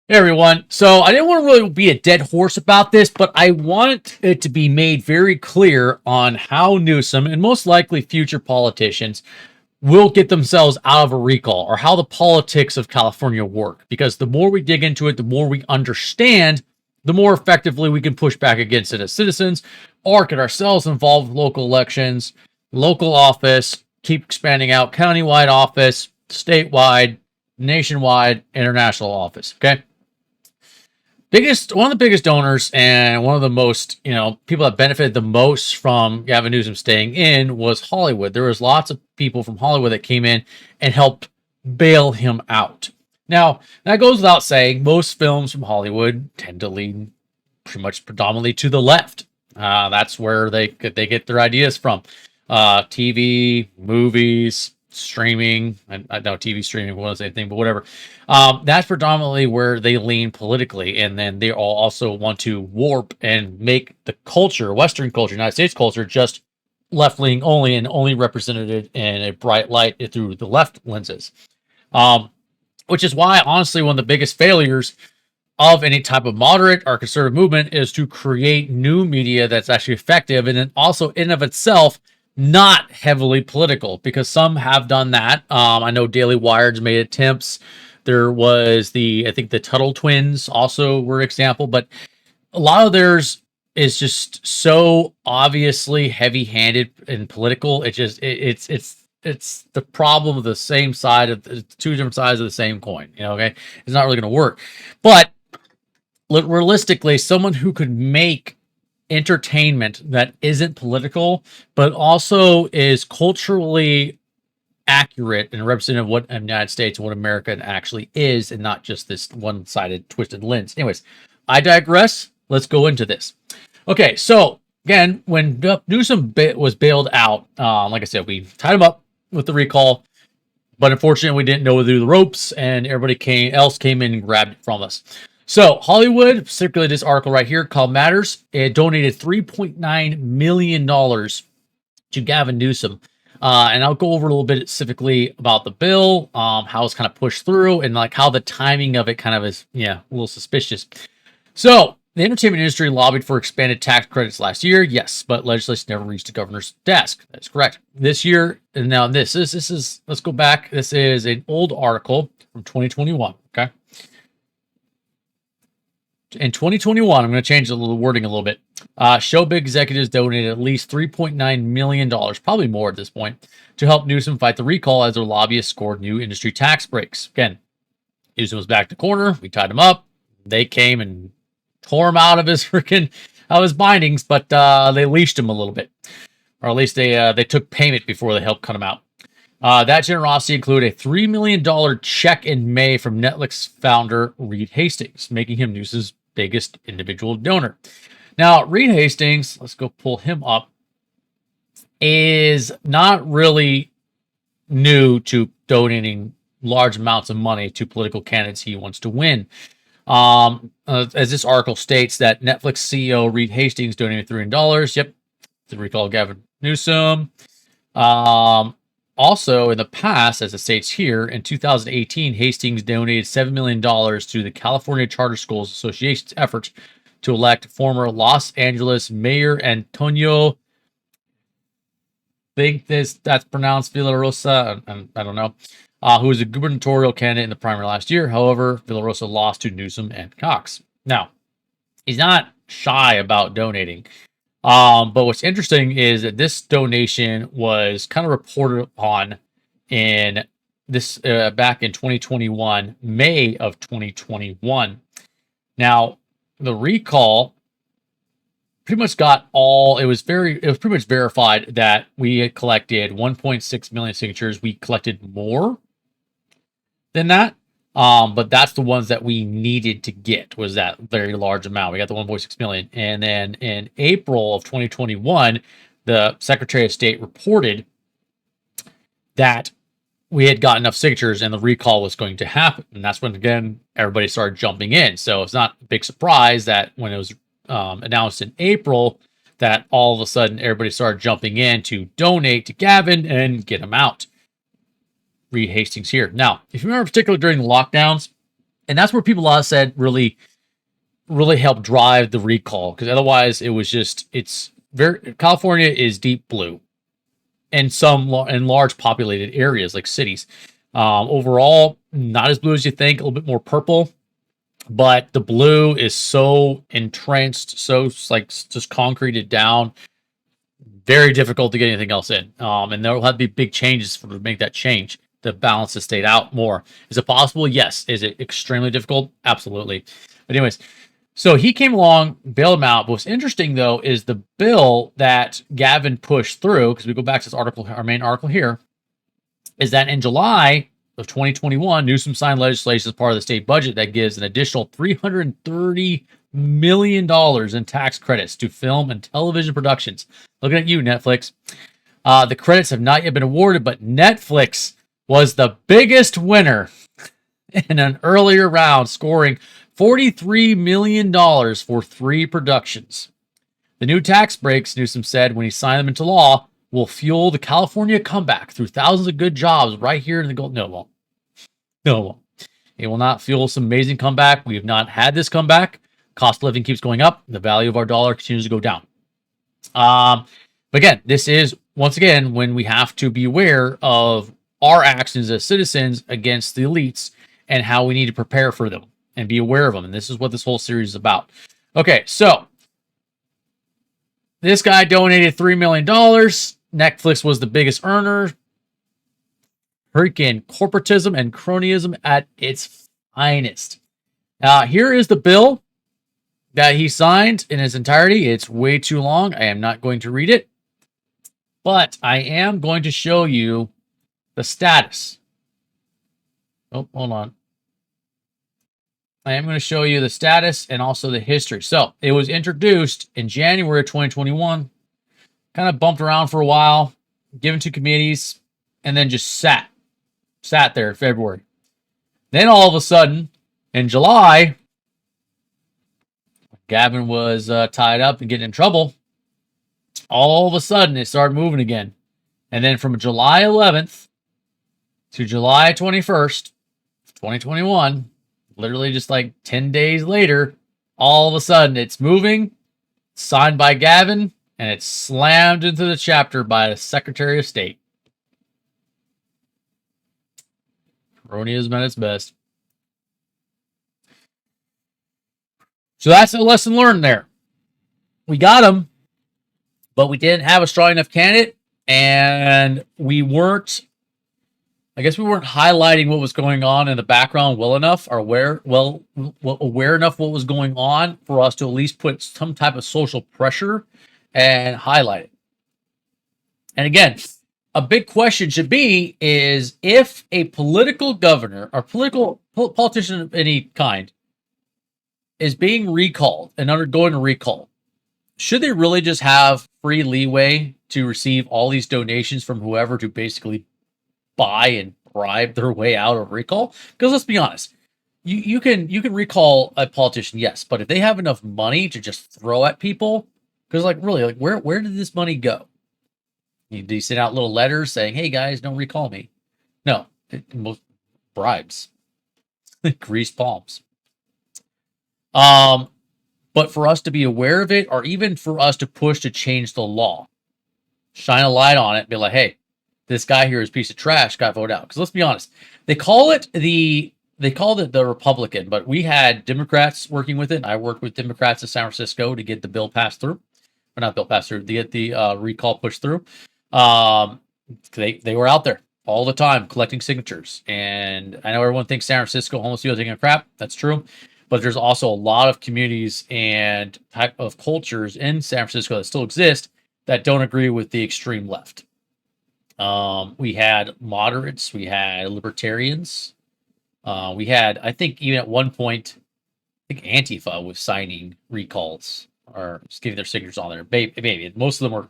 Hey everyone. So I didn't want to really be a dead horse about this, but I want it to be made very clear on how Newsom and most likely future politicians will get themselves out of a recall or how the politics of California work. Because the more we dig into it, the more we understand, the more effectively we can push back against it as citizens or get ourselves involved with local elections, local office, keep expanding out countywide office, statewide, nationwide, international office. Okay. One of the biggest donors and one of the most, people that benefited the most from Gavin Newsom staying in was Hollywood. There was lots of people from Hollywood that came in and helped bail him out. Now, that goes without saying, most films from Hollywood tend to lean pretty much predominantly to the left. That's where they get their ideas from. TV, movies, streaming. I know TV streaming was the same thing, but whatever. That's predominantly where they lean politically, and then they all also want to warp and make the culture, Western culture, United States culture, just left leaning only and only represented in a bright light through the left lenses. Which is why, honestly, one of the biggest failures of any type of moderate or conservative movement is to create new media that's actually effective and then also in of itself not heavily political, because some have done that. I know Daily Wired's made attempts. There was I think the Tuttle twins also were an example, but a lot of theirs is just so obviously heavy-handed and political. It's the problem of the same side of the two different sides of the same coin. Okay, it's not really going to work. But realistically, someone who could make entertainment that isn't political, but also is culturally accurate and representative of what the United States and what America actually is, and not just this one-sided twisted lens. Anyways, I digress. Let's go into this. Okay, so again, when Newsom was bailed out, like I said, we tied him up with the recall, but unfortunately, we didn't know through the ropes, and everybody else came in and grabbed it from us. So Hollywood, particularly this article right here called Matters, it donated $3.9 million to Gavin Newsom. And I'll go over a little bit specifically about the bill, how it's kind of pushed through, and like how the timing of it kind of is, a little suspicious. So the entertainment industry lobbied for expanded tax credits last year, yes, but legislation never reached the governor's desk. That's correct. This year, and now this is let's go back. This is an old article from 2021. Okay. In 2021, I'm going to change the wording a little bit. Show big executives donated at least $3.9 million, probably more at this point, to help Newsom fight the recall as their lobbyists scored new industry tax breaks. Again, Newsom was back to the corner. We tied him up. They came and tore him out of his bindings, but they leashed him a little bit, or at least they took payment before they helped cut him out. That generosity included a $3 million check in May from Netflix founder Reed Hastings, making him Newsom's biggest individual donor. Now, Reed Hastings, let's go pull him up, is not really new to donating large amounts of money to political candidates he wants to win. As this article states, that Netflix CEO Reed Hastings donated $3 million. Yep, to recall Gavin Newsom. Also, in the past, as it states here, in 2018, Hastings donated $7 million to the California Charter Schools Association's efforts to elect former Los Angeles Mayor Antonio, that's pronounced Villarosa, I don't know, who was a gubernatorial candidate in the primary last year. However, Villarosa lost to Newsom and Cox. Now, he's not shy about donating. But what's interesting is that this donation was kind of reported upon in this back in 2021, May of 2021. Now, the recall pretty much it was pretty much verified that we had collected 1.6 million signatures. We collected more than that. But that's the ones that we needed to get, was that very large amount. We got the 1.6 million. And then in April of 2021, the Secretary of State reported that we had got enough signatures and the recall was going to happen. And that's when, again, everybody started jumping in. So it's not a big surprise that when it was announced in April, that all of a sudden everybody started jumping in to donate to Gavin and get him out. Reed Hastings here. Now, if you remember, particularly during the lockdowns, And that's where people said really helped drive the recall, because otherwise it was just it's very California is deep blue in some in large populated areas like cities. Overall, not as blue as you think, a little bit more purple, but the blue is so entrenched, so like just concreted down, very difficult to get anything else in. And there will have to be big changes to make that change to balance the state out more. Is it possible? Yes. Is it extremely difficult? Absolutely. But anyways, so he came along, bailed him out. But what's interesting, though, is the bill that Gavin pushed through, because we go back to this article, our main article here, is that in July of 2021, Newsom signed legislation as part of the state budget that gives an additional $330 million in tax credits to film and television productions. Looking at you, Netflix. The credits have not yet been awarded, but Netflix was the biggest winner in an earlier round, scoring $43 million for 3 productions. The new tax breaks, Newsom said when he signed them into law, will fuel the California comeback through thousands of good jobs right here in the Gold. No, it won't. No, it won't. It will not fuel some amazing comeback. We have not had this comeback. Cost of living keeps going up. The value of our dollar continues to go down. But again, this is, once again, when we have to be aware of our actions as citizens against the elites and how we need to prepare for them and be aware of them. And this is what this whole series is about. Okay, so this guy donated $3 million. Netflix was the biggest earner. Freaking corporatism and cronyism at its finest. Here is the bill that he signed in its entirety. It's way too long. I am not going to read it, but I am going to show you the status. Oh, hold on. I am going to show you the status and also the history. So it was introduced in January of 2021, kind of bumped around for a while, given to committees, and then just sat there in February. Then all of a sudden, in July, Gavin was tied up and getting in trouble. All of a sudden, it started moving again. And then from July 11th to July 21st, 2021, literally just like 10 days later, all of a sudden it's moving, signed by Gavin, and it's slammed into the chapter by the Secretary of State. Cronyism at its best. So that's a lesson learned there. We got him, but we didn't have a strong enough candidate, and we weren't highlighting what was going on in the background well enough, or aware enough what was going on for us to at least put some type of social pressure and highlight it. And again, a big question should be is if a political governor or politician of any kind is being recalled and undergoing a recall, should they really just have free leeway to receive all these donations from whoever to basically buy and bribe their way out of recall? Because let's be honest, you can recall a politician, yes, but if they have enough money to just throw at people, because like really, like where did this money go? Do you send out little letters saying, "Hey guys, don't recall me"? No, most bribes, grease palms. But for us to be aware of it, or even for us to push to change the law, shine a light on it, be like, "Hey, this guy here is a piece of trash, got voted out." Because let's be honest, they called it the Republican, but we had Democrats working with it. I worked with Democrats in San Francisco to get the bill passed through, or not bill passed through, to get the recall pushed through. They were out there all the time collecting signatures, and I know everyone thinks San Francisco homeless people taking a crap. That's true, but there's also a lot of communities and type of cultures in San Francisco that still exist that don't agree with the extreme left. We had moderates, we had libertarians, we had, I think, even at one point, I think Antifa was signing recalls or just giving their signatures on there. Maybe most of them were,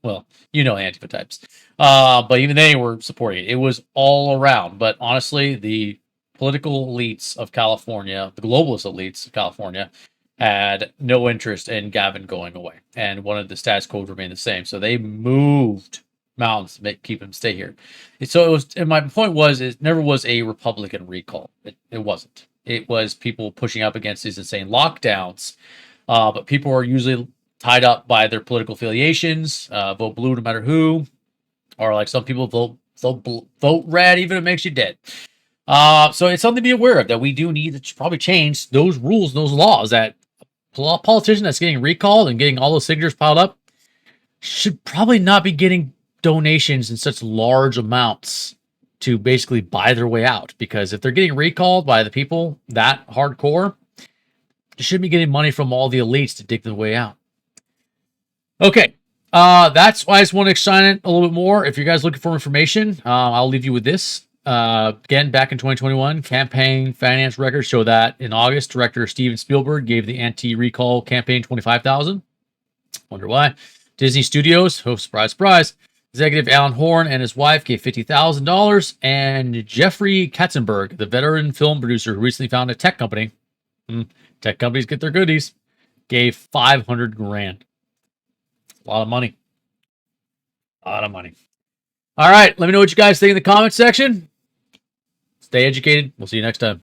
well, Antifa types. But even they were supporting it. It was all around. But honestly, the political elites of California, the globalist elites of California, had no interest in Gavin going away and wanted the status quo to remain the same. So they moved mountains to keep him stay here. And so it was, and my point was, it never was a Republican recall. It wasn't. It was people pushing up against these insane lockdowns. But people are usually tied up by their political affiliations, vote blue no matter who, or like some people vote red even if it makes you dead. So it's something to be aware of, that we do need to probably change those rules, those laws, that a politician that's getting recalled and getting all those signatures piled up should probably not be getting donations in such large amounts to basically buy their way out. Because if they're getting recalled by the people that hardcore, they shouldn't be getting money from all the elites to dig their way out. Okay. That's why I just want to shine it a little bit more. If you guys looking for information, I'll leave you with this. Again, back in 2021, campaign finance records show that in August, director Steven Spielberg gave the anti-recall campaign $25,000. Wonder why? Disney Studios, oh surprise, surprise, executive Alan Horn and his wife gave $50,000, and Jeffrey Katzenberg, the veteran film producer who recently founded a tech company, tech companies get their goodies, gave 500 grand. A lot of money. A lot of money. All right, let me know what you guys think in the comment section. Stay educated. We'll see you next time.